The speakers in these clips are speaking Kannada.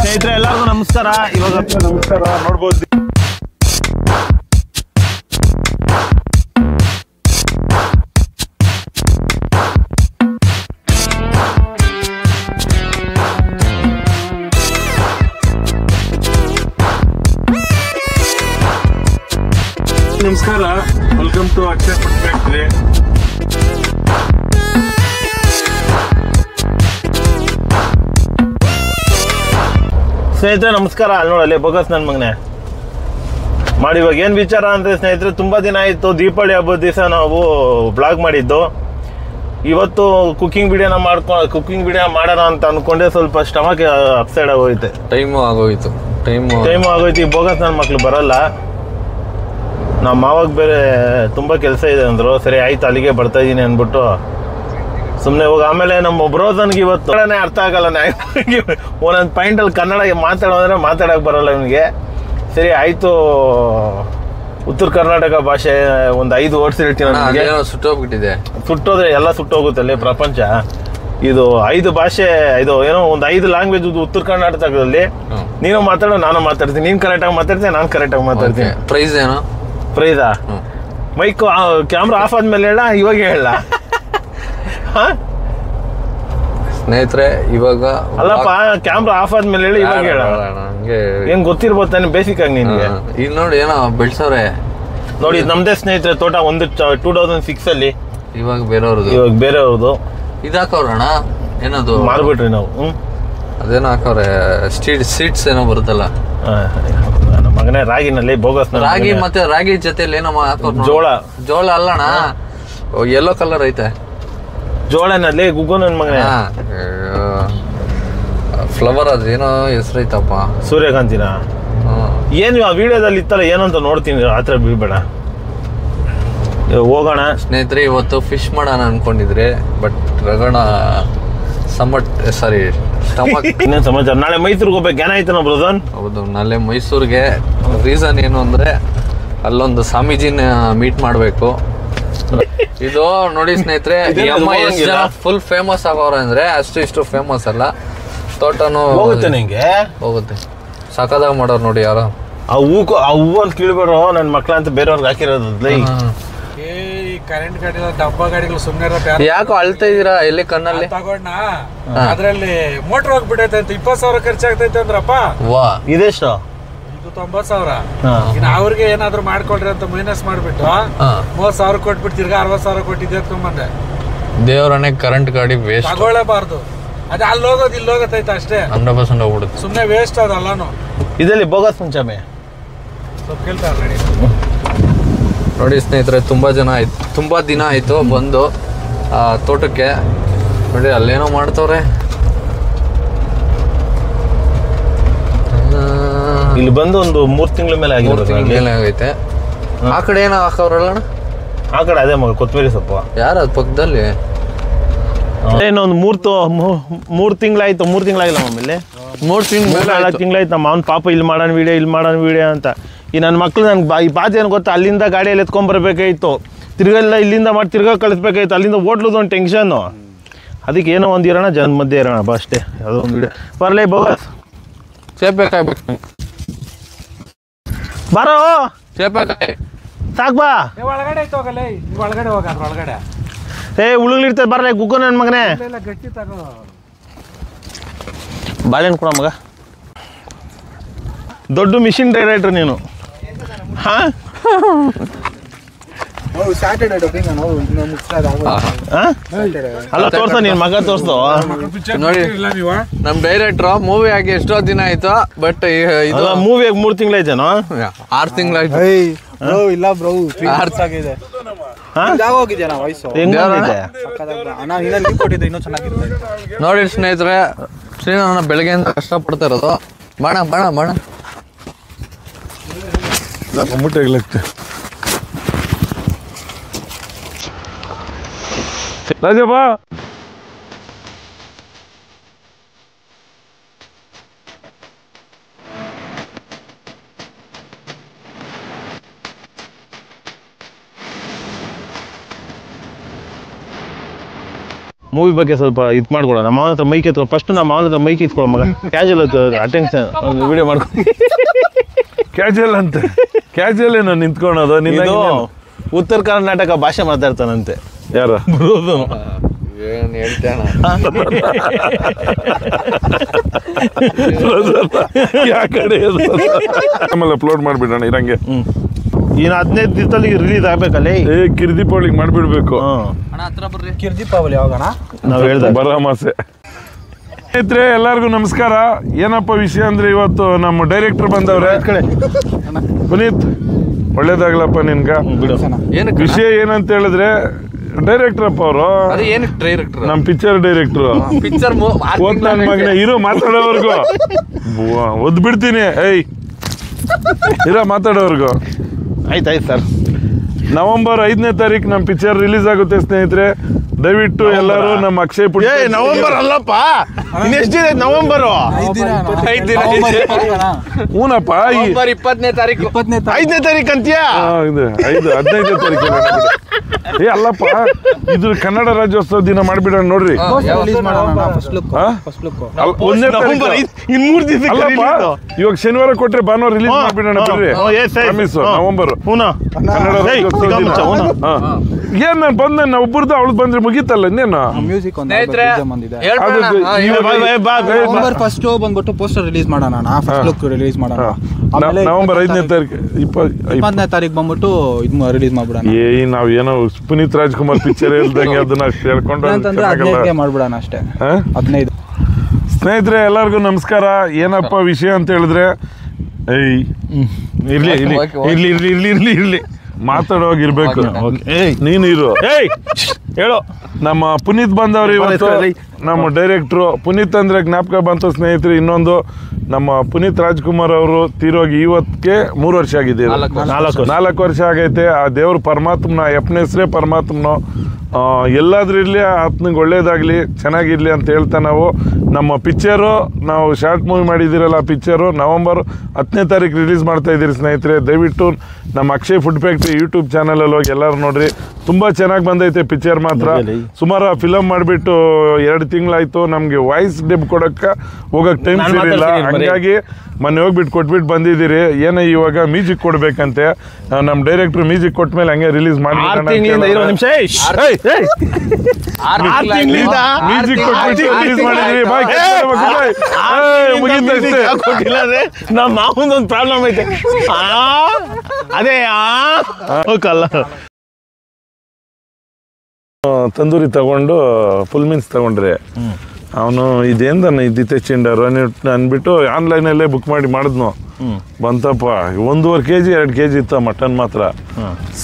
ಸ್ನೇಹಿತರೆ ಎಲ್ಲರಿಗೂ ನಮಸ್ಕಾರ. ಇವಾಗ ನಮಸ್ಕಾರ. ನೋಡ್ಬೋದು ನಮಸ್ಕಾರ. Welcome to Akshaya food factory. ಸ್ನೇಹಿತರೆ ನಮಸ್ಕಾರ. ಅಲ್ಲಿ ನೋಡಲ್ಲಿ ಬೋಗಸ್ ನನ್ನ ಮಗನೆ ಮಾಡಿ. ಇವಾಗ ಏನು ವಿಚಾರ ಅಂದರೆ ಸ್ನೇಹಿತರೆ, ತುಂಬ ದಿನ ಆಯಿತು ದೀಪಾವಳಿ ಹಬ್ಬದ ದಿವಸ ನಾವು ಬ್ಲಾಗ್ ಮಾಡಿದ್ದು. ಇವತ್ತು ಕುಕ್ಕಿಂಗ್ ವಿಡಿಯೋ ಮಾಡೋಣ ಅಂತ ಅಂದ್ಕೊಂಡೆ. ಸ್ವಲ್ಪ ಸ್ಟಮಕ್ ಅಪ್ಸೈಡ್ ಆಗೋಯ್ತೆ. ಟೈಮು ಆಗೋಯ್ತು. ಈ ಬೋಗಸ್ ನನ್ನ ಮಕ್ಳು ಬರಲ್ಲ. ನಮ್ಮ ಮಾವಾಗ ಬೇರೆ ತುಂಬ ಕೆಲಸ ಇದೆ ಅಂದರು. ಸರಿ ಆಯ್ತು, ಅಲ್ಲಿಗೆ ಬರ್ತಾ ಇದ್ದೀನಿ ಅಂದ್ಬಿಟ್ಟು ಸುಮ್ಮನೆ ಹೋಗಿ. ಆಮೇಲೆ ನಮ್ಮ ಬ್ರೋದನ್ಗೆ ಇವತ್ತು ಅರ್ಥ ಆಗಲ್ಲ. ಒಂದೊಂದು ಪಾಯಿಂಟಲ್ಲಿ ಕನ್ನಡ ಮಾತಾಡೋದ್ರೆ ಮಾತಾಡೋಕೆ ಬರೋಲ್ಲ ಇವನಿಗೆ. ಸರಿ ಆಯಿತು, ಉತ್ತರ ಕರ್ನಾಟಕ ಭಾಷೆ ಒಂದು 5 ವರ್ಡ್ಸ್ ಹೇಳ್ತೀನಿ. ನನಗೆ ಸುಟ್ಟೋದ್ರೆ ಎಲ್ಲ ಸುಟ್ಟೋಗುತ್ತೆ ಅಲ್ಲಿ ಪ್ರಪಂಚ. ಇದು 5 ಭಾಷೆ, ಇದು ಏನೋ ಒಂದು 5 ಲ್ಯಾಂಗ್ವೇಜ್ ಉತ್ತರ ಕರ್ನಾಟಕದಲ್ಲಿ. ನೀನು ಮಾತಾಡೋ, ನಾನು ಮಾತಾಡ್ತೀನಿ. ನೀನು ಕರೆಕ್ಟಾಗಿ ಮಾತಾಡ್ತೀನಿ, ನಾನು ಕರೆಕ್ಟಾಗಿ ಮಾತಾಡ್ತೀನಿ. ಪ್ರೈಸಾ ಮೈಕ್ ಕ್ಯಾಮ್ರಾ ಆಫ್ ಆದ್ಮೇಲೆ ಹೇಳ, ಇವಾಗ ಹೇಳ. ಸ್ನೇಹಿತರೆ ಇವಾಗ ಅಲ್ಲಪ್ಪ, ಕ್ಯಾಮ್ರಾ ಆಫ್ ಆದ್ಮೇಲೆ ಹೇಳಿ, ಇವಾಗ ಹೇಳ. ಏನ್ ಗೊತ್ತಿರ್ಬೋದು ತಾನೆ ಬೇಸಿಕ್ ಆಗಿ ನಿನ್ಗೆ. ಈಗ ನೋಡಿ ಏನೋ ಬೆಳ್ಸವ್ರೆ ನೋಡಿ. ನಮ್ದೇ ಸ್ನೇಹಿತರೆ ತೋಟ ಒಂದು 2006 ಅಲ್ಲಿ. ಇವಾಗ ಬೇರೆಯವ್ರದ್ದು ಇದಾಕವ್ರಣ. ಏನದು ಮಾರ್ಬಿಟ್ರಿ ನಾವು. ಅದೇನೋ ಹಾಕವ್ರೆ, ಸೀಡ್ಸ್ ಏನೋ ಬರುತ್ತಲ್ಲ. ನಮ್ಮ ಮಗನೇ ರಾಗಿನಲ್ಲಿ ಬೋಗಸ್. ರಾಗಿ ಮತ್ತೆ ರಾಗಿ ಜೊತೆಲಿ ಏನೋ ಹಾಕೋರು. ಜೋಳ ಅಲ್ಲಣ್ಣ, ಯೆಲ್ಲೋ ಕಲರ್ ಐತೆ ಜೋಳನಲ್ಲಿ. ಗುಗ್ಗು ನನ್ನ ಮಗನೇ ಫ್ಲವರ್. ಅದೇನೋ ಹೆಸರೈತಪ್ಪ, ಸೂರ್ಯಕಾಂತಿನ. ಏನು ಆ ವಿಡಿಯೋದಲ್ಲಿ ಇತ್ತಲ್ಲ, ಏನಂತ ನೋಡ್ತೀನಿ. ರಾತ್ರಿ ಬೀಳ್ಬೇಡ, ಹೋಗೋಣ. ಸ್ನೇಹಿತರೆ ಇವತ್ತು ಫಿಶ್ ಮಾಡೋಣ ಅನ್ಕೊಂಡಿದ್ರೆ, ಬಟ್ ರಗಣ ಇನ್ನೇನು ಸಮಾಚಾರ? ನಾಳೆ ಮೈಸೂರಿಗೆ ಹೋಗ್ಬೇಕು. ಏನಾಯ್ತು ಬ್ರದನ್? ಹೌದು, ನಾಳೆ ಮೈಸೂರಿಗೆ. ರೀಸನ್ ಏನು ಅಂದ್ರೆ ಅಲ್ಲೊಂದು ಸ್ವಾಮೀಜಿನ ಮೀಟ್ ಮಾಡಬೇಕು. ಇದು ನೋಡಿ ಸ್ನೇಹಿತರೆ, ಎಷ್ಟು ಜನ ಫುಲ್ ಫೇಮಸ್ ಆಗೋರು ಅಂದ್ರೆ ಇಷ್ಟು ಫೇಮಸ್ ಅಲ್ಲ. ತೋಟನು ಹೋಗುತ್ತೆ, ನಿಂಗೆ ಹೋಗುತ್ತೆ. ಸಕದಾಗ ಮಾಡೋರು ನೋಡಿ ಯಾರೋ. ಆ ಹೂವು ಅಂತ ಕೀಳ್ಬೇಡ ನನ್ನ ಮಕ್ಳಂತ ಬೇರೆಯವ್ರಿಗೆ ಹಾಕಿರೋದು. ಕರೆಂಟ್ ಗಾಡಿ, ಡಬ್ಬ ಗಾಡಿಗಳು ಸುಮ್ಮನೆ ಯಾಕೋ ಅಳ್ತಾ ಇದೀರಾ? ಎಲ್ಲಿ ಕಣ್ಣಲ್ಲಿ ತಗೊಂಡ ಅದ್ರಲ್ಲಿ ಮೋಟರ್ ಹೋಗ್ಬಿಟ್ಟೈತೆ ಅಂತ 20,000 ಖರ್ಚಾಗ್ತೈತೆ ಅಂದ್ರಪ್ಪ. ಇದೆಷ್ಟು? ಇದು 90,000. ಇನ್ನು ಅವ್ರಿಗೆ ಏನಾದ್ರು ಮಾಡ್ಕೊಳ್ರಿ ಅಂತ ಮೈನಸ್ ಮಾಡ್ಬಿಟ್ಟು 30,000 ಕೊಟ್ಬಿಟ್ಟು ತಿರ್ಗಾ 60,000 ಕೊಟ್ಟಿದ್ದೆ ತುಂಬಂದೆ. ದೇವ್ರನೆ ಕರೆಂಟ್ ಗಾಡಿ ವೇಸ್ಟ್ ತಗೊಳ್ಳೇಬಾರ್ದು. ಅದೇ ಅಲ್ಲಿ ಹೋಗೋದು ಇಲ್ಲಿ ಹೋಗತ್ತೈತೆ ಅಷ್ಟೇ. 100% ಹೋಗ್ಬಿಡುತ್ತೆ. ಸುಮ್ಮನೆ ವೇಸ್ಟ್ ಅದಲ್ಲಾನು. ಇದರಲ್ಲಿ ಬೋಗಸ್ ಮುಂಚೆ ಸ್ವಲ್ಪ ಕೇಳ್ತಾರೆ ನೋಡಿ ಸ್ನೇಹಿತರೆ, ತುಂಬಾ ದಿನ ಆಯ್ತು ಬಂದು ತೋಟಕ್ಕೆ. ನೋಡಿ ಅಲ್ಲೇನೋ ಮಾಡ್ತವ್ರೆ. ಇಲ್ಲಿ ಬಂದು ಒಂದು 3 ತಿಂಗಳ ಮೇಲೆ ಆಗೈತೆ. ಆ ಕಡೆ ಏನೋ ಹಾಕವ್ರಲ್ಲ. ಆ ಕಡೆ ಅದೇ ಮಗ ಕೊತ್ತಂಬರಿ ಸೊಪ್ಪು. ಯಾರು ಪಕ್ಕದಲ್ಲಿ? ಏನೊಂದು 3 ತಿಂಗಳಾಯ್ತು. 3 ತಿಂಗಳಾಗಿಲ್ಲ ಮಮ್ಮಲ್ಲಿ. 4 ತಿಂಗಳಾಯ್ತು. ನಮ್ಮ ಅವ್ನ ಪಾಪ ಇಲ್ಲಿ ಮಾಡೋಣ ವಿಡಿಯೋ ಅಂತ. ಈ ನನ್ನ ಮಕ್ಳು ನನ್ಗೆ ಈ ಬಾಜಿ ಏನು ಗೊತ್ತಾ, ಅಲ್ಲಿಂದ ಗಾಡಿಯಲ್ಲಿ ಎತ್ಕೊಂಡ್ಬರ್ಬೇಕಾಯ್ತು. ತಿರ್ಗಲ್ಲ ಇಲ್ಲಿಂದ ಮಾಡಿ ತಿರ್ಗಾ ಕಳಿಸ್ಬೇಕಾಯ್ತು. ಅಲ್ಲಿಂದ ಓಟ್ಲದು ಒಂದು ಟೆನ್ಷನ್ನು. ಅದಕ್ಕೆ ಏನೋ ಒಂದು ಇರೋಣ, ಜನ ಮಧ್ಯೆ ಇರೋಣ ಬಾ ಅಷ್ಟೇ. ಯಾವುದೋ ಒಂದು ವಿಡಿಯೋ ಬರಲೇ ಬೋಗಸ್. ಸೇಪೇಕಾಯ್ಬೇಕು ಬಾರೋ, ಸೇಪೇಕಾಯಿ ಸಾಕು ಬಾ. ಒಳಗಡೆ ಹೋಗಲ್ಲ, ಒಳಗಡೆ ಹೋಗ. ಒಳಗಡೆ ಉಳುಗಳಿರ್ತದೆ. ಬರಲೇ ಗುಗ್ಗು ನನ್ನ ಮಗನೇ. ಗಟ್ಟಿ ತಗೋ. ಬಾಳೆಹಣ್ಣು ಕೊಡ ಮಗ. ದೊಡ್ಡ ಮಿಷಿನ್ ಡೈರೆಕ್ಟರ್ ನೀನು. ಅಲ್ಲ ತೋರ್ಸ, ನೀನ್ ಮಗ ತೋರ್ಸು. ನೋಡಿ ನಮ್ ಡೈರೆಕ್ಟ್ರು ಮೂವಿ ಆಗಿ ಎಷ್ಟೋ ದಿನ ಆಯ್ತು. ಬಟ್ ಇದು ಮೂವಿ 3 ತಿಂಗಳಾಯ್ತೇನೋ? 6 ತಿಂಗಳಾಯ್ತು. ಇಲ್ಲ ಬ್ರೋ, 6 ಆಗಿದೆ. ನೋಡಿ ಸ್ನೇಹಿತರೆ, ಶ್ರೀನಾರಾಯಣ ಬೆಳಗ್ಗೆಯಿಂದ ಕಷ್ಟಪಡ್ತಾ ಇರೋದು. ಬಾಣ ಮುಟ್ಟೆ ರಾಜಪ್ಪ. ಮೂವಿ ಬಗ್ಗೆ ಸ್ವಲ್ಪ ಇದು ಮಾಡ್ಕೊಡ. ನಮ್ಮ ಮಾವನ ಹತ್ರ ಮೈಕ್ ಎತ್ಕೊ. ಫಸ್ಟ್ ನಮ್ಮ ಮಾವನ ಹತ್ರ ಮೈಕ್ ಇಟ್ಕೊಳ್ಳೋ ಮಗ. ಕ್ಯಾಜುವಲ್ ಅಟೆನ್ಷನ್ ಒಂದು ವಿಡಿಯೋ ಮಾಡ್ಕೊಂಡು. ಕ್ಯಾಜುವಲ್ ಅಂತ ಕ್ಯಾಜುವಲ್ ಏನೋ ನಿಂತ್ಕೊಳೋದು. ಇದು ಉತ್ತರ ಕರ್ನಾಟಕ ಭಾಷೆ ಮಾತಾಡ್ತಾನಂತೆ ಯಾರ ಏನ್ ಹೇಳ್ತೇಣ ಆಮೇಲೆ ಅಪ್ಲೋಡ್ ಮಾಡ್ಬಿಡೋಣ ಇರಂಗೆ. ಇನ್ನು 15 ದಿವಸದಲ್ಲಿ ರಿಲೀಸ್ ಆಗ್ಬೇಕಲ್ಲ. ಕಿರ್ದೀಪಾವಳಿಗೆ ಮಾಡ್ಬಿಡ್ಬೇಕು. ಕಿರ್ದೀಪಾವಳಿ ಯಾವಾಗಣ ನಾವು ಹೇಳ್ದೆ ಬರಮಾಸೆ. ಸ್ನೇಹಿತರೆ ಎಲ್ಲರಿಗೂ ನಮಸ್ಕಾರ. ಏನಪ್ಪ ವಿಷಯ ಅಂದ್ರೆ ಇವತ್ತು ನಮ್ಮ ಡೈರೆಕ್ಟರ್ ಬಂದವ್ರೆ. ಪುನೀತ್ ಒಳ್ಳೇದಾಗ್ಲಪ್ಪ ನಿನ್ಗ. ವಿಷಯ ಏನಂತ ಹೇಳಿದ್ರೆ ಡೈರೆಕ್ಟರ್ ಅಪ್ಪ ಅವರು ನಮ್ ಪಿಕ್ಚರ್ ಡೈರೆಕ್ಟರ್. ನನ್ನ ಮಗನ ಇರೋ ಮಾತಾಡೋವರ್ಗು ಒದ್ ಬಿಡ್ತೀನಿ. ಏಯ್ ಇರೋ ಮಾತಾಡೋವರ್ಗು. ಆಯ್ತಾಯ್ತು ಸರ್. ನವೆಂಬರ್ 5ನೇ ತಾರೀಕು ನಮ್ಮ ಪಿಕ್ಚರ್ ರಿಲೀಸ್ ಆಗುತ್ತೆ ಸ್ನೇಹಿತರೆ. ದಯವಿಟ್ಟು ಎಲ್ಲರೂ ನಮ್ಮ ಅಕ್ಷಯ್ ಪುಟ್ಟ. ನವೆಂಬರ್ ಅಲ್ಲಪ್ಪ, ಇನ್ನೆಷ್ಟಿದೆ ನವೆಂಬರ್? 5 ದಿನ. ಹೂನಪ್ಪ 20ನೇ ತಾರೀಕು 5ನೇ ತಾರೀಕು ಅಂತೀಯಾ? 15ನೇ ತಾರೀಕು. ಅಲ್ಲಪ್ಪ ಇದು ಕನ್ನಡ ರಾಜ್ಯೋತ್ಸವ ದಿನ ಮಾಡ್ಬಿಡೋಣ ನೋಡ್ರಿ. 1ನೇ ತಾರೀಕು. ಅಲ್ಲಪ್ಪ ಇವಾಗ ಶನಿವಾರ ಕೊಟ್ರೆ ಭಾನುವಾರ ರಿಲೀಸ್ ಮಾಡ್ಬಿಡೋಣ ಬರ್ರಿ. ನವೆಂಬರ್ ಕನ್ನಡ ರಾಜ್ಯೋತ್ಸವ ದಿನ. ಏನ್ ನಾನು ಬಂದ ಒಬ್ಬರದ್ದು ಅವಳು ಬಂದ್ರೆ ಮುಗೀತಲ್ಲ ಇನ್ನೇನು. ಫಸ್ಟ್ ಬಂದ್ಬಿಟ್ಟು ಪೋಸ್ಟರ್ ರಿಲೀಸ್ ಮಾಡೋಣ, ಫಸ್ಟ್ ಲುಕ್ ರಿಲೀಸ್ ಮಾಡೋಣ. ನವೆಂಬರ್ 5ನೇ ತಾರೀಕು 20ನೇ ತಾರೀಕು ಬಂದ್ಬಿಟ್ಟು ಇದು ರಿಲೀಸ್ ಮಾಡ್ಬಿಡೋಣ. ನಾವ್ ಏನೋ ಪುನೀತ್ ರಾಜ್ಕುಮಾರ್ ಪಿಕ್ಚರ್ ಹೇಳ್ದಂಗೆ ಅದನ್ನ ಹೇಳ್ಕೊಂಡು ಮಾಡ್ಬಿಡೋಣ ಅಷ್ಟೇ. 15. ಸ್ನೇಹಿತರೆ ಎಲ್ಲರಿಗೂ ನಮಸ್ಕಾರ. ಏನಪ್ಪ ವಿಷಯ ಅಂತ ಹೇಳಿದ್ರೆ ಇರ್ಲಿ ಮಾತಾಡೋಗಿರ್ಬೇಕು. ನೀನು ಇರು. ಹೇಳು. ನಮ್ಮ ಪುನೀತ್ ಬಂದವ್ರು ಇವತ್ತು. ನಮ್ಮ ಡೈರೆಕ್ಟ್ರು ಪುನೀತ್ ಅಂದ್ರೆ ಜ್ಞಾಪಕ ಬಂತು ಸ್ನೇಹಿತರೆ. ಇನ್ನೊಂದು ನಮ್ಮ ಪುನೀತ್ ರಾಜ್ಕುಮಾರ್ ಅವರು ತೀರೋಗಿ ಇವತ್ತಿಗೆ 3 ವರ್ಷ ಆಗಿದೆ. 4 ವರ್ಷ ಆಗೈತೆ. ಆ ದೇವ್ರ ಪರಮಾತ್ಮನ ಅಪ್ಪನ ಹೆಸರೇ ಪರಮಾತ್ಮನೋ ಎಲ್ಲಾದ್ರಿರ್ಲಿ ಆತನಿಗೆ ಒಳ್ಳೇದಾಗ್ಲಿ ಚೆನ್ನಾಗಿರ್ಲಿ ಅಂತ ಹೇಳ್ತಾ ನಮ್ಮ ಪಿಕ್ಚರು ನಾವು ಶಾರ್ಟ್ ಮೂವಿ ಮಾಡಿದ್ದೀರಲ್ಲ ಆ ಪಿಕ್ಚರು ನವೆಂಬರ್ 10ನೇ ತಾರೀಕು ರಿಲೀಸ್ ಮಾಡ್ತಾ ಇದ್ದೀರಿ ಸ್ನೇಹಿತರೆ. ದಯವಿಟ್ಟು ನಮ್ಮ ಅಕ್ಷಯ್ ಫುಡ್ ಫ್ಯಾಕ್ಟ್ರಿ ಯೂಟ್ಯೂಬ್ ಚಾನಲಲ್ಲಿ ಹೋಗಿ ಎಲ್ಲರೂ ನೋಡ್ರಿ. ತುಂಬ ಚೆನ್ನಾಗಿ ಬಂದೈತೆ ಪಿಕ್ಚರ್ ಮಾತ್ರ. ಸುಮಾರು ಫಿಲಮ್ ಮಾಡಿಬಿಟ್ಟು 2 ತಿಂಗಳಾಯ್ತು. ನಮಗೆ ವಾಯ್ಸ್ ಡೆಬ್ ಕೊಡೋಕ್ಕೆ ಹೋಗೋಕ್ಕೆ ಟೈಮ್ ಸಿಗಲಿಲ್ಲ. ಹಂಗಾಗಿ ಮೊನ್ನೆ ಹೋಗ್ಬಿಟ್ಟು ಕೊಟ್ಬಿಟ್ಟು ಬಂದಿದ್ದೀರಿ. ಏನೋ ಇವಾಗ ಮ್ಯೂಸಿಕ್ ಕೊಡ್ಬೇಕಂತೆ. ನಮ್ಮ ಡೈರೆಕ್ಟ್ರು ಮ್ಯೂಸಿಕ್ ಕೊಟ್ಮೇಲೆ ಹಂಗೆ ರಿಲೀಸ್ ಮಾಡಿ ಮ್ಯೂಸಿಕ್ ಕೊಟ್ಬಿಟ್ಟು ರಿಲೀಸ್ ಮಾಡಿದ್ರಿ. ನಮ್ಮ ಮಾವನೊಂದು ಪ್ರಾಬ್ಲಮ್ ಐತೆ. ಅದೇ ತಂದೂರಿ ತಗೊಂಡು ಫುಲ್ ಮೀನ್ಸ್ ತಗೊಂಡ್ರೆ ಅವನು ಇದೇಂದನ್ನ ಇದು ತೆಚ್ಚಿಂಡರು ಅಂದ್ಬಿಟ್ಟು ಆನ್ಲೈನಲ್ಲೇ ಬುಕ್ ಮಾಡಿ ಮಾಡಿದ್ನು. ಬಂತಪ್ಪ 1.5 kg 2 kg ಇತ್ತ ಮಟನ್ ಮಾತ್ರ.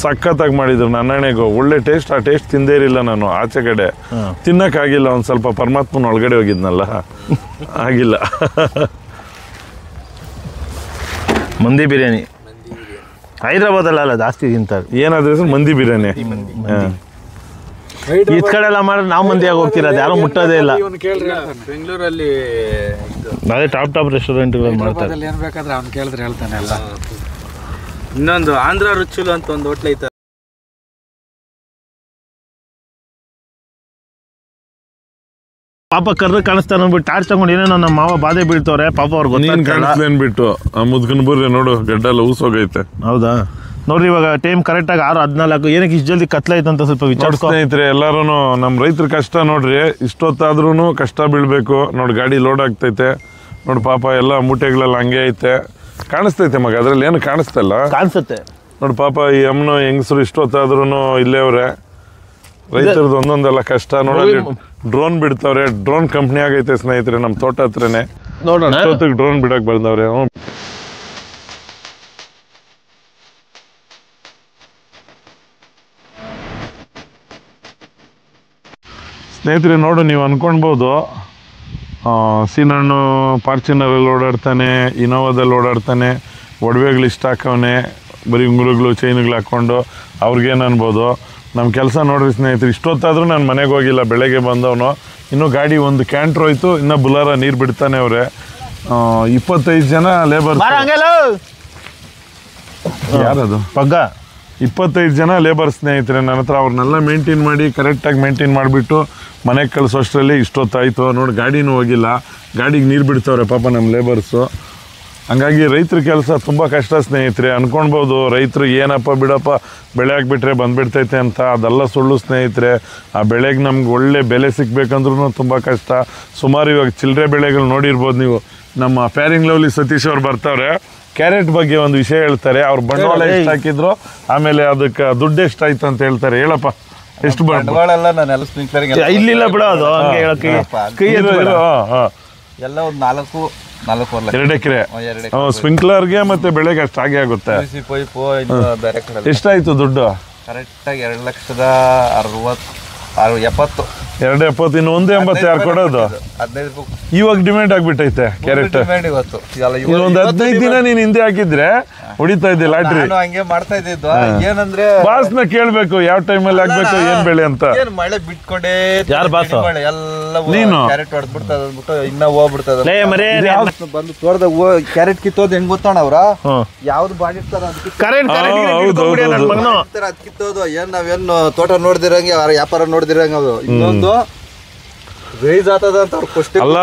ಸಖತ್ತಾಗಿ ಮಾಡಿದ್ರು. ನನ್ನಣೆಗೂ ಒಳ್ಳೆ ಟೇಸ್ಟ್. ಆ ಟೇಸ್ಟ್ ತಿಂದೇ ಇರಲಿಲ್ಲ ನಾನು ಆಚೆ ಕಡೆ. ತಿನ್ನಕ್ಕಾಗಿಲ್ಲ. ಒಂದು ಸ್ವಲ್ಪ ಪರಮಾತ್ಮನ ಒಳಗಡೆ ಹೋಗಿದ್ನಲ್ಲ ಆಗಿಲ್ಲ. ಮಂದಿ ಬಿರಿಯಾನಿ ಹೈದ್ರಾಬಾದಲ್ಲ ಜಾಸ್ತಿ ತಿಂತಾರೆ. ಏನಾದ್ರೆ ಹೆಸರು ಮಂದಿ ಬಿರಿಯಾನಿ. ಈ ಕಡೆ ಎಲ್ಲ ಮಾಡಿದ್ರೆ ನಾವು ಮಂದಿಯಾಗಿ ಹೋಗ್ತಿರೋದು, ಯಾರು ಮುಟ್ಟೋದೇ ಇಲ್ಲ. ಬೆಂಗಳೂರಲ್ಲಿ ಅದೇ ಟಾಪ್ ರೆಸ್ಟೋರೆಂಟ್ ಮಾಡ್ತಾರೆ. ಏನ್ ಬೇಕಾದ್ರೆ ಅವ್ನು ಕೇಳಿದ್ರೆ ಹೇಳ್ತಾನೆ ಎಲ್ಲ. ಇನ್ನೊಂದು ಆಂಧ್ರ ರುಚುಲು ಅಂತ ಒಂದು ಹೋಟ್ಲ್ ಐತೆ. ಪಾಪ ಕರ್ರ ಕಾಣಿಸ್ತಾನೆ ಅಂದ್ಬಿಟ್ಟು ಟಾರ್ಚ್ ತಗೊಂಡು ಏನೇನೋ ನಮ್ಮ ಮಾವ ಬಾಧೆ ಬೀಳ್ತವ್ರೆ. ಪಾಪ ಅವ್ರಿಗೆ ಕಾಣಿಸ್ಲೇನ್ಬಿಟ್ಟು ಆ ಮುದ್ಕನ್ ಬರ್ರಿ ನೋಡು ಗಡ್ಡ ಎಲ್ಲ ಊಸೋಗೈತೆ. ಹೌದಾ ನೋಡ್ರಿ ಇವಾಗ ಟೈಮ್ ಕರೆಕ್ಟಾಗಿ 6:14. ಏನಕ್ಕೆ ಇಷ್ಟು ಜಲ್ದಿ ಕತ್ಲೈತೆ ಅಂತ ಸ್ವಲ್ಪ ವಿಚಾರ. ಸ್ನೇಹಿತರೆ ಎಲ್ಲರೂ ನಮ್ಮ ರೈತರ ಕಷ್ಟ ನೋಡ್ರಿ. ಇಷ್ಟೊತ್ತಾದ್ರೂ ಕಷ್ಟ ಬೀಳ್ಬೇಕು ನೋಡಿ. ಗಾಡಿ ಲೋಡ್ ಆಗ್ತೈತೆ ನೋಡಿ. ಪಾಪ ಎಲ್ಲ ಮೂಟೆಗಳೆಲ್ಲ ಹಂಗೆ ಐತೆ. ಕಾಣಿಸ್ತೈತೆ ಮಗ, ಅದ್ರಲ್ಲಿ ಏನು ಕಾಣಿಸ್ತಲ್ಲ ಕಾಣಿಸುತ್ತೆ ನೋಡಿ. ಪಾಪ ಈ ಅಮ್ಮನು ಹೆಂಗಸರು ಇಷ್ಟೊತ್ತಾದ್ರೂ ಇಲ್ಲೇ ಅವ್ರೆ. ರೈತರದ್ದು ಒಂದೊಂದೆಲ್ಲ ಕಷ್ಟ ನೋಡಿ. ಡ್ರೋನ್ ಬಿಡ್ತಾವ್ರೆ. ಡ್ರೋನ್ ಕಂಪ್ನಿ ಆಗೈತೆ ಸ್ನೇಹಿತರೆ ನಮ್ಮ ತೋಟ ಹತ್ರನೇ. ನೋಡೋಣ ಡ್ರೋನ್ ಬಿಡಕ್ ಬಂದವ್ರೆ. ಸ್ನೇಹಿತರೆ ನೋಡು, ನೀವು ಅನ್ಕೊಳ್ಬೋದು ಸೀನಣ್ಣು ಫಾರ್ಚುನರಲ್ಲಿ ಓಡಾಡ್ತಾನೆ, ಇನೋವಾದಲ್ಲಿ ಓಡಾಡ್ತಾನೆ, ಒಡವೆಗಳು ಇಷ್ಟ ಹಾಕವನೆ, ಬರೀ ಉಂಗುರಗಳು ಚೈನ್ಗಳು ಹಾಕ್ಕೊಂಡು ಅವ್ರಿಗೇನು ಅನ್ಬೋದು. ನಮ್ಮ ಕೆಲಸ ನೋಡ್ರಿ ಸ್ನೇಹಿತರೆ. ಇಷ್ಟೊತ್ತಾದರೂ ನಾನು ಮನೆಗೆ ಹೋಗಿಲ್ಲ. ಬೆಳಗ್ಗೆ ಬಂದವನು. ಇನ್ನೂ ಗಾಡಿ ಒಂದು ಕ್ಯಾಂಟ್ರ್ ಹೋಯ್ತು. ಇನ್ನೂ ಬುಲಾರ ನೀರು ಬಿಡ್ತಾನೆ ಅವ್ರೆ. 25 ಜನ ಲೇಬರ್. ಯಾರದು ಪಗ್ಗ 25 ಜನ ಲೇಬರ್ ಸ್ನೇಹಿತರೆ ನನ್ನ ಹತ್ರ. ಅವ್ರನ್ನೆಲ್ಲ ಮೇಂಟೈನ್ ಮಾಡಿ ಕರೆಕ್ಟಾಗಿ ಮೇಂಟೈನ್ ಮಾಡಿಬಿಟ್ಟು ಮನೆಗೆ ಕಳಿಸೋಷ್ಟರಲ್ಲಿ ಇಷ್ಟೊತ್ತಾಯಿತು. ನೋಡಿ ಗಾಡಿನೂ ಹೋಗಿಲ್ಲ, ಗಾಡಿಗೆ ನೀರು ಬಿಡ್ತವ್ರೆ ಪಾಪ ನಮ್ಮ ಲೇಬರ್ಸು. ಹಂಗಾಗಿ ರೈತರ ಕೆಲಸ ತುಂಬ ಕಷ್ಟ ಸ್ನೇಹಿತರೆ. ಅನ್ಕೊಳ್ಬೋದು ರೈತರು ಏನಪ್ಪ ಬಿಡಪ್ಪ ಬೆಳೆ ಹಾಕ್ಬಿಟ್ರೆ ಬಂದುಬಿಡ್ತೈತೆ ಅಂತ. ಅದೆಲ್ಲ ಸುಳ್ಳು ಸ್ನೇಹಿತರೆ. ಆ ಬೆಳೆಗೆ ನಮ್ಗೆ ಒಳ್ಳೆ ಬೆಲೆ ಸಿಗ್ಬೇಕಂದ್ರೂ ತುಂಬ ಕಷ್ಟ. ಸುಮಾರು ಇವಾಗ ಚಿಲ್ಲರೆ ಬೆಳೆಗಳು ನೋಡಿರ್ಬೋದು ನೀವು. ನಮ್ಮ ಫೇರಿಂಗ್ ಲವ್ಲಿ ಸತೀಶ್ ಅವ್ರು ಬರ್ತಾವ್ರೆ, ಕ್ಯಾರೆಟ್ ಬಗ್ಗೆ ಒಂದು ವಿಷಯ ಹೇಳ್ತಾರೆ. ಅವ್ರು ಬಂಡವಾಳ ಎಷ್ಟು ಹಾಕಿದ್ರು, ಆಮೇಲೆ ಅದಕ್ಕೆ ದುಡ್ಡು ಎಷ್ಟಾಯ್ತು ಅಂತ ಹೇಳ್ತಾರೆ. ಹೇಳಪ್ಪ, ಎಷ್ಟು ಬಂಡವಾಳ ಎಲ್ಲ ನಾನೆಲ್ಲ ಸ್ಪ್ರಿಂಕ್ಲರ್ ಇಲ್ಲಿಲ್ಲ ಬಿಡೋದು ಹಂಗೆ ಹೇಳಕ್ಕೆ ಎಲ್ಲ ಒಂದು 4.5 2 ಎಕರೆ ಸ್ಪ್ರಿಂಕ್ಲರ್ಗೆ ಮತ್ತೆ ಬೆಳೆಗೆ ಅಷ್ಟು ಹಾಗೆ ಆಗುತ್ತೆ. ಪೈಪು ಬೇರೆ ಕಡೆ ಎಷ್ಟಾಯ್ತು ದುಡ್ಡು? ಕರೆಕ್ಟಾಗಿ 2,70,000 270 ಇನ್ನು 180 ಯಾರು ಕೊಡೋದು? 15 ರೂಪಾಯಿ ಇವಾಗ ಡಿಮ್ಯಾಂಡ್ ಆಗ್ಬಿಟ್ಟೈತೆ ಕ್ಯಾರೆಟ್. ಇವತ್ತು ಇನ್ನೊಂದು 15 ದಿನ ನೀನ್ ಹಿಂದೆ ಹಾಕಿದ್ರೆ ಹೊಡಿತಾ ಇದ್ದೆ ಲಾಟ್ರಿ. ನಾನು ಹಂಗೆ ಮಾಡ್ತಾ ಇದ್ದಿದ್ದು. ಏನಂದ್ರೆ ಬಾಸ್ನ ಕೇಳ್ಬೇಕು ಯಾವ ಟೈಮಲ್ಲಿ ಆಗ್ಬೇಕು ಏನ್ ಬೆಳೆ ಅಂತ. ಏನ್ ಮಳೆ ಬಿಟ್ಕೊಂಡೇ ಯಾರು ಬಾಸ್? ಮಳೆ ಎಲ್ಲ ನೀನು ಕ್ಯಾರೆಟ್ ಹೊಡೆದ್ಬಿಡ್ತದ ಅಂದ್ಬಿಟ್ಟು ಇನ್ನ ಹೋಗ್ಬಿಡ್ತದ. ಲೇ ಮರೇ ಬಂದು ತೋಟದಾಗ ಕ್ಯಾರೆಟ್ ಕಿತ್ತೋದು ಹೆಂಗ್ ಗೊತ್ತೋಣ ಅವ್ರ ಯಾವ್ದು ಮಾಡಿರ್ತಾರ ಅದ್ ಕಿತ್ತೋದು. ಏನ್ ನಾವೇನು ತೋಟ ನೋಡ್ದಿರಂಗೆ ವ್ಯಾಪಾರ ನೋಡ್ದಿರಂಗ ಅದು. ಇನ್ನೊಂದು ರೈಸ್ ಆಗ್ತದ ಅಂತ ಅವ್ರ ಕ್ವಶ್ಚನ್ ಅಲ್ಲ.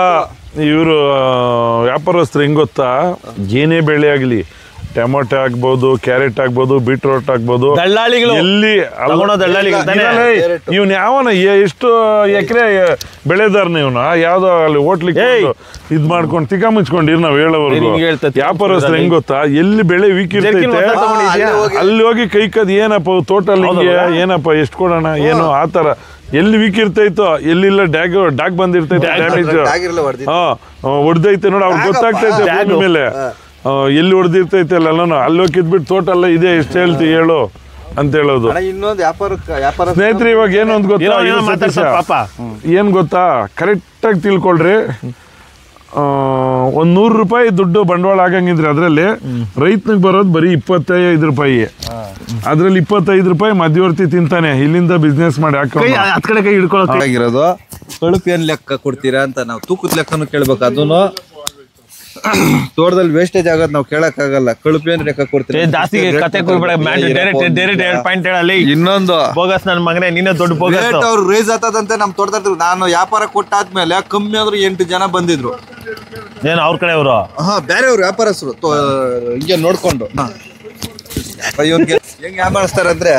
ಇವರು ವ್ಯಾಪಾರಸ್ಥರು ಹೆಂಗ್ ಗೊತ್ತಾ, ಏನೇ ಬೆಳೆ ಆಗ್ಲಿ, ಟೊಮೊಟೊ ಆಗ್ಬೋದು, ಕ್ಯಾರೆಟ್ ಆಗ್ಬೋದು, ಬೀಟ್ರೋಟ್ ಆಗ್ಬೋದು, ದಳ್ಳಾಳಿಗಳು ಎಲ್ಲಿ ಇವ್ನ ಯಾವನ ಎಷ್ಟು ಎಕರೆ ಬೆಳೆದಾರ ಇವ್ನ ಯಾವ್ದೋ ಅಲ್ಲಿ ಹೋಟ್ಲಿಗೆ ಇದ್ ಮಾಡ್ಕೊಂಡು ತಿಕ್ಕ ಮುಚ್ಕೊಂಡಿರ್ ನಾವ್ ಹೇಳೋವರೆಗೂ. ವ್ಯಾಪಾರಸ್ಥರು ಹೆಂಗ್ ಗೊತ್ತಾ, ಎಲ್ಲಿ ಬೆಳೆ ವೀಕ್ ಇರ್ತೈತೆ ಅಲ್ಲಿ ಹೋಗಿ ಕೈ ಕದ್ ಏನಪ್ಪ ಟೋಟಲ್ ಹಿಂಗೆ ಏನಪ್ಪ ಎಷ್ಟು ಕೊಡೋಣ ಏನು ಆತರ. ಎಲ್ಲಿ ವೀಕ್ ಇರ್ತೈತೋ, ಎಲ್ಲಿಲ್ಲ ಡಾಗ್ ಬಂದಿರ್ತೈತೆ, ಡ್ಯಾಮೇಜ್ ಹೊಡೆದೈತೆ ನೋಡಿ ಅವ್ರಿಗೆ ಗೊತ್ತಾಗ್ತೈತೆ ಭೂಮಿ ಮೇಲೆ ಎಲ್ಲಿ ಹೊಡೆದಿರ್ತೈತೆ ಎಲ್ಲನೂ. ಅಲ್ಲಿ ಹೋಗಿ ಕಿದ್ಬಿಟ್ಟು ತೋಟಲ್ಲ ಇದೆ ಎಷ್ಟು ಹೇಳ್ತಿ ಹೇಳು ಅಂತ ಹೇಳೋದು. ಇನ್ನೊಂದು ವ್ಯಾಪಾರ ಸ್ನೇಹಿತರೆ ಇವಾಗ ಏನು ಅಂತ ಗೊತ್ತಾ, ಏನ್ ಗೊತ್ತಾ, ಕರೆಕ್ಟಾಗಿ ತಿಳ್ಕೊಳ್ರಿ. ಒಂದು 100 ರೂಪಾಯಿ ದುಡ್ಡು ಬಂಡವಾಳ ಆಗಂಗಿದ್ರೆ ಅದರಲ್ಲಿ ರೈತನಿಗೆ ಬರೋದು ಬರೀ 25 ರೂಪಾಯಿ. ಅದ್ರಲ್ಲಿ 25 ರೂಪಾಯಿ ಮಧ್ಯವರ್ತಿ ತಿಂತಾನೆ, ಇಲ್ಲಿಂದ ಬಿಸ್ನೆಸ್ ಮಾಡಿ ಕಡೆ ಕೈ ಹಿಡ್ಕೊಳ್ಳೋದು. ಕಳುಪು ಏನ್ ಲೆಕ್ಕ ಕೊಡ್ತೀರಾ ಅಂತ ನಾವು ತೂಕದ ಲೆಕ್ಕನು ಕೇಳ್ಬೇಕು. ಅದನ್ನು ತೋಟದಲ್ಲಿ ವೇಸ್ಟೇಜ್ ಆಗೋದು ನಾವು ಕೇಳಕ್ ಆಗಲ್ಲ. ಕಳುಪು ಏನ್ ಲೆಕ್ಕ ಕೊಡ್ತೀರಾ ಜಾಸ್ತಿ ಕತೆ ಪಾಯಿಂಟ್ ಹೇಳಲಿ. ಇನ್ನೊಂದು ಬೋಗಸ್ ನನ್ನ ಮಗನೇ, ನೀನೇ ದೊಡ್ಡ ಬೋಗಸ್. ಅವ್ರು ರೈಸ್ ಆಗ್ತದಂತೆ ನಮ್ ತೋಟದಲ್ಲಿ. ನಾನು ವ್ಯಾಪಾರ ಕೊಟ್ಟಾದ್ಮೇಲೆ ಕಮ್ಮಿ ಆದ್ರೂ 8 ಜನ ಬಂದಿದ್ರು. ಏನ್ ಅವ್ರ ಕಡೆ ಅವರು? ಬೇರೆಯವ್ರು ವ್ಯಾಪಾರಸ್ಥರು ಹಿಂಗೆ ನೋಡ್ಕೊಂಡು ಹೆಂಗ್ ವ್ಯಾಪಾರಸ್ತಾರಂದ್ರೆ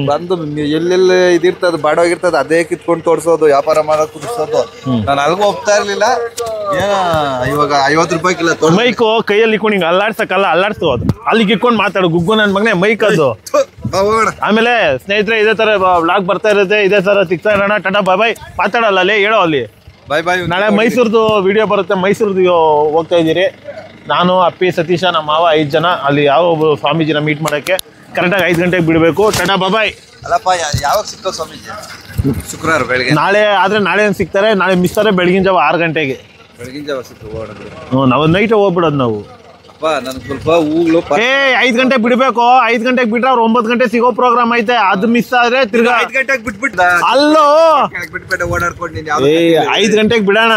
ಬಂದು ಎಲ್ಲೆಲ್ಲಿ ಇದಿರ್ತದ ಬಾಡೋಗಿರ್ತದ ಅದೇ ಕಿತ್ಕೊಂಡು ತೋರ್ಸೋದು, ವ್ಯಾಪಾರ ಮಾಡೋದು, ಕುದಿಸೋದು. ನಾನು ಅಲ್ಗೂ ಹೋಗ್ತಾ ಇರ್ಲಿಲ್ಲ. ಇವಾಗ 50 ರೂಪಾಯಿ ಕಿಲೋ ಮೈಕು ಕೈಯಲ್ಲಿ ಇಟ್ಕೊಂಡು ಹಿಂಗ ಅಲ್ಲಾಡ್ಸಕ್ಕಲ್ಲ, ಅಲ್ಲಾಡ್ಸೋದು ಅಲ್ಲಿಗೆ ಇಟ್ಕೊಂಡು ಮಾತಾಡು. ಗುಗ್ಗು ನನ್ ಮಗನೇ ಮೈಕ್ ಅದು. ಆಮೇಲೆ ಸ್ನೇಹಿತರೆ ಇದೇ ತರ ವ್ಲಾಗ್ ಬರ್ತಾ ಇರುತ್ತೆ, ಇದೇ ತರ ಸಿಗ್ತಾ ಇರೋಣ. ಟಾಟಾ ಬಾಯ್ ಬಾಯ್. ಮಾತಾಡಲ್ಲ ಅಲ್ಲಿ ಹೇಳೋ ಅಲ್ಲಿ. ಬಾಯ್ ಬಾಯ್. ನಾಳೆ ಮೈಸೂರ್ದು ವಿಡಿಯೋ ಬರುತ್ತೆ, ಮೈಸೂರ್ದು ಹೋಗ್ತಾ ಇದ್ದೀರಿ. ನಾನು ಅಪ್ಪಿ ಸತೀಶ ನಮ್ಮ ಮಾವ 5 ಜನ ಅಲ್ಲಿ ಯಾವ ಒಬ್ಬರು ಸ್ವಾಮೀಜಿನ ಮೀಟ್ ಮಾಡೋಕ್ಕೆ. ಕರೆಕ್ಟಾಗಿ 5 ಗಂಟೆಗೆ ಬಿಡಬೇಕು. ಟಾಟಾ ಬಾಯ್. ಅಲ್ಲಪ್ಪ ಯಾವಾಗ ಸಿಗ್ತಾವ ಸ್ವಾಮೀಜಿ? ಶುಕ್ರವಾರ ಬೆಳಗ್ಗೆ. ನಾಳೆ ಆದರೆ ನಾಳೆ ಸಿಗ್ತಾರೆ, ನಾಳೆ ಮಿಸ್ ಆದರೆ ಬೆಳಗಿನ ಜಾವ 6 ಗಂಟೆಗೆ. ಬೆಳಗಿನ ಜಾವ ಸಿಗ್ತಾವೆ. ನಾವು ನೈಟ್ ಹೋಗ್ಬಿಡೋದು ನಾವು. ನನಗೆ ಸ್ವಲ್ಪ ಹೂಗಳು 5 ಗಂಟೆಗೆ ಬಿಡಬೇಕು. 5 ಗಂಟೆಗೆ ಬಿಟ್ರೆ ಅವ್ರು 9 ಗಂಟೆ ಸಿಗೋ ಪ್ರೋಗ್ರಾಮ್ ಐತೆ. ಅದು ಮಿಸ್ ಆದ್ರೆ ತಿರ್ಗಾ 5 ಗಂಟೆಗೆ ಬಿಟ್ಬಿಟ್ಟು ಅಲ್ಲೋ ಬಿಟ್ಬಿಟ್ಟು ಓಡಾಡ್ಕೊಂಡು 5 ಗಂಟೆಗೆ ಬಿಡೋಣ.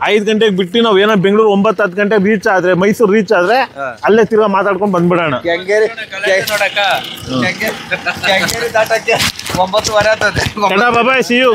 5 ಗಂಟೆಗೆ ಬಿಟ್ಟು ನಾವು ಏನೋ ಬೆಂಗಳೂರು 9-10 ಗಂಟೆಗೆ ರೀಚ್ ಆದ್ರೆ, ಮೈಸೂರು ರೀಚ್ ಆದ್ರೆ ಅಲ್ಲೇ ತಿರ್ಗಾ ಮಾತಾಡ್ಕೊಂಡು ಬಂದ್ಬಿಡೋಣ. ದಾಟಕ್ಕೆ 9:30 ಆಗ್ತದೆ. ಬಾಯ್, ಸಿ ಯು.